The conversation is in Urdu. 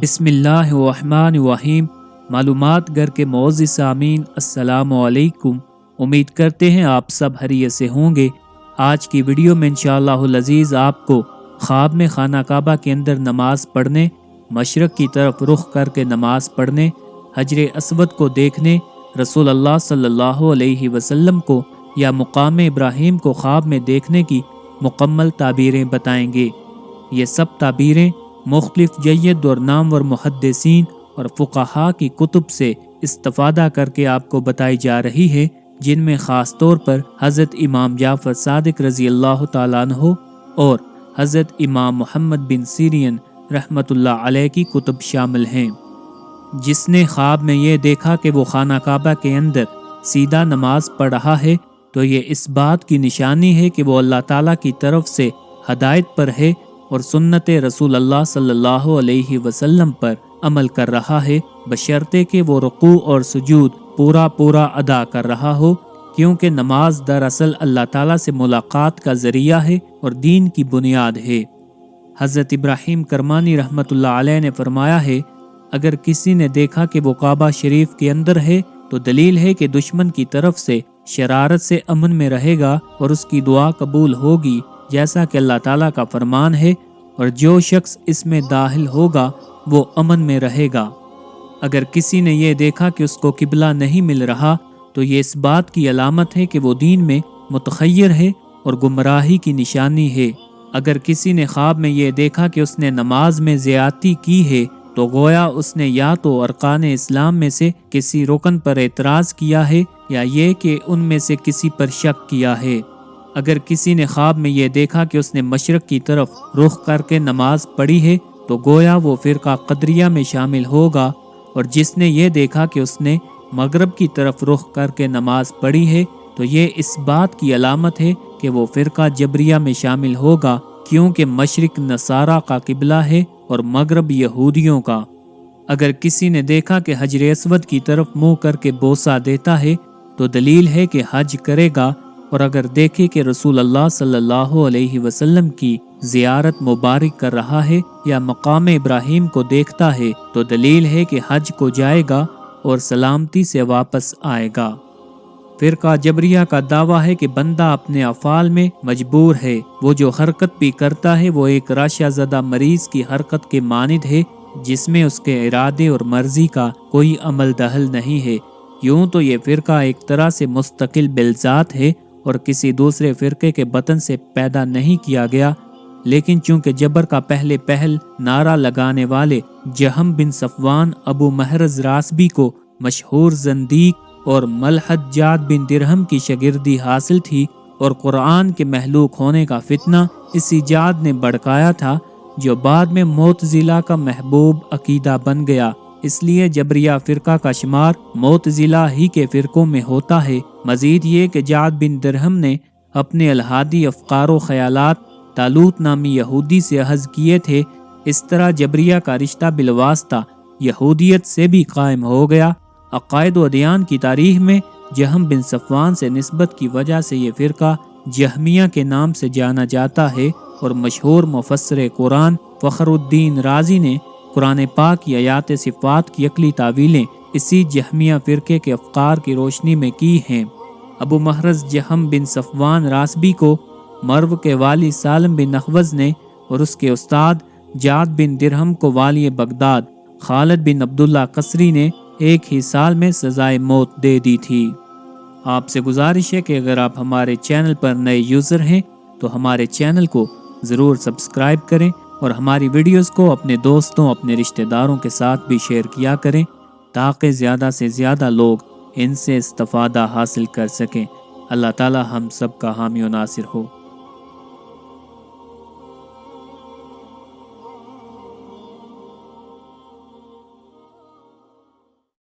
بسم اللہ الرحمن الرحیم۔ معلومات گھر کے معزز سامعین السلام علیکم، امید کرتے ہیں آپ سب خیریت سے ہوں گے۔ آج کی ویڈیو میں انشاءاللہ العزیز آپ کو خواب میں خانہ کعبہ کے اندر نماز پڑھنے، مشرق کی طرف رخ کر کے نماز پڑھنے، حجر اسود کو دیکھنے، رسول اللہ صلی اللہ علیہ وسلم کو یا مقام ابراہیم کو خواب میں دیکھنے کی مکمل تعبیریں بتائیں گے۔ یہ سب تعبیریں مختلف جید اور نامور محدثین اور فقہا کی کتب سے استفادہ کر کے آپ کو بتائی جا رہی ہے، جن میں خاص طور پر حضرت امام جعفر صادق رضی اللہ تعالیٰ عنہ اور حضرت امام محمد بن سیرین رحمۃ اللہ علیہ کی کتب شامل ہیں۔ جس نے خواب میں یہ دیکھا کہ وہ خانہ کعبہ کے اندر سیدھا نماز پڑھ رہا ہے تو یہ اس بات کی نشانی ہے کہ وہ اللہ تعالیٰ کی طرف سے ہدایت پر ہے اور سنت رسول اللہ صلی اللہ علیہ وسلم پر عمل کر رہا ہے، بشرطے کہ وہ رکوع اور سجود پورا ادا کر رہا ہو، کیونکہ نماز دراصل اللہ تعالیٰ سے ملاقات کا ذریعہ ہے اور دین کی بنیاد ہے۔ حضرت ابراہیم کرمانی رحمۃ اللہ علیہ نے فرمایا ہے، اگر کسی نے دیکھا کہ وہ کعبہ شریف کے اندر ہے تو دلیل ہے کہ دشمن کی طرف سے شرارت سے امن میں رہے گا اور اس کی دعا قبول ہوگی، جیسا کہ اللہ تعالیٰ کا فرمان ہے، اور جو شخص اس میں داخل ہوگا وہ امن میں رہے گا۔ اگر کسی نے یہ دیکھا کہ اس کو قبلہ نہیں مل رہا تو یہ اس بات کی علامت ہے کہ وہ دین میں متخیر ہے اور گمراہی کی نشانی ہے۔ اگر کسی نے خواب میں یہ دیکھا کہ اس نے نماز میں زیادتی کی ہے تو گویا اس نے یا تو ارکان اسلام میں سے کسی رکن پر اعتراض کیا ہے یا یہ کہ ان میں سے کسی پر شک کیا ہے۔ اگر کسی نے خواب میں یہ دیکھا کہ اس نے مشرق کی طرف رخ کر کے نماز پڑھی ہے تو گویا وہ فرقہ قدریہ میں شامل ہوگا، اور جس نے یہ دیکھا کہ اس نے مغرب کی طرف رخ کر کے نماز پڑھی ہے تو یہ اس بات کی علامت ہے کہ وہ فرقہ جبریہ میں شامل ہوگا، کیونکہ مشرق نصارہ کا قبلہ ہے اور مغرب یہودیوں کا۔ اگر کسی نے دیکھا کہ حجر اسود کی طرف منہ کر کے بوسہ دیتا ہے تو دلیل ہے کہ حج کرے گا، اور اگر دیکھے کہ رسول اللہ صلی اللہ علیہ وسلم کی زیارت مبارک کر رہا ہے یا مقام ابراہیم کو دیکھتا ہے تو دلیل ہے کہ حج کو جائے گا اور سلامتی سے واپس آئے گا۔ فرقہ جبریہ کا دعویٰ ہے کہ بندہ اپنے افعال میں مجبور ہے، وہ جو حرکت بھی کرتا ہے وہ ایک راشہ زدہ مریض کی حرکت کے مانند ہے، جس میں اس کے ارادے اور مرضی کا کوئی عمل دخل نہیں ہے۔ یوں تو یہ فرقہ ایک طرح سے مستقل بالذات ہے اور کسی دوسرے فرقے کے بطن سے پیدا نہیں کیا گیا، لیکن چونکہ جبر کا پہل نعرہ لگانے والے جہم بن صفوان ابو محرز راسبی کو مشہور زندیق اور ملحد جعد بن درہم کی شاگردی حاصل تھی، اور قرآن کے محلوق ہونے کا فتنہ اسی جعد نے بھڑکایا تھا، جو بعد میں معتزلہ کا محبوب عقیدہ بن گیا۔ اس لیے جبریہ فرقہ کا شمار معتزلہ ہی کے فرقوں میں ہوتا ہے۔ مزید یہ کہ جعد بن درہم نے اپنے الہادی افکار و خیالات طالوت نامی یہودی سے اخذ کیے تھے، اس طرح جبریہ کا رشتہ بالواسطہ یہودیت سے بھی قائم ہو گیا۔ عقائد و ادیان کی تاریخ میں جہم بن صفوان سے نسبت کی وجہ سے یہ فرقہ جہمیہ کے نام سے جانا جاتا ہے، اور مشہور مفسر قرآن فخر الدین رازی نے قرآن پاک کی آیات صفات کی عقلی تعویلیں اسی جہمیہ فرقے کے افکار کی روشنی میں کی ہیں۔ ابو محرز جہم بن صفوان راسبی کو مرو کے والی سالم بن اخوذ نے اور اس کے استاد جعد بن درہم کو والی بغداد خالد بن عبداللہ قصری نے ایک ہی سال میں سزائے موت دے دی تھی۔ آپ سے گزارش ہے کہ اگر آپ ہمارے چینل پر نئے یوزر ہیں تو ہمارے چینل کو ضرور سبسکرائب کریں اور ہماری ویڈیوز کو اپنے دوستوں، اپنے رشتہ داروں کے ساتھ بھی شیئر کیا کریں، تاکہ زیادہ سے زیادہ لوگ ان سے استفادہ حاصل کر سکیں۔ اللہ تعالی ہم سب کا حامی و ناصر ہو۔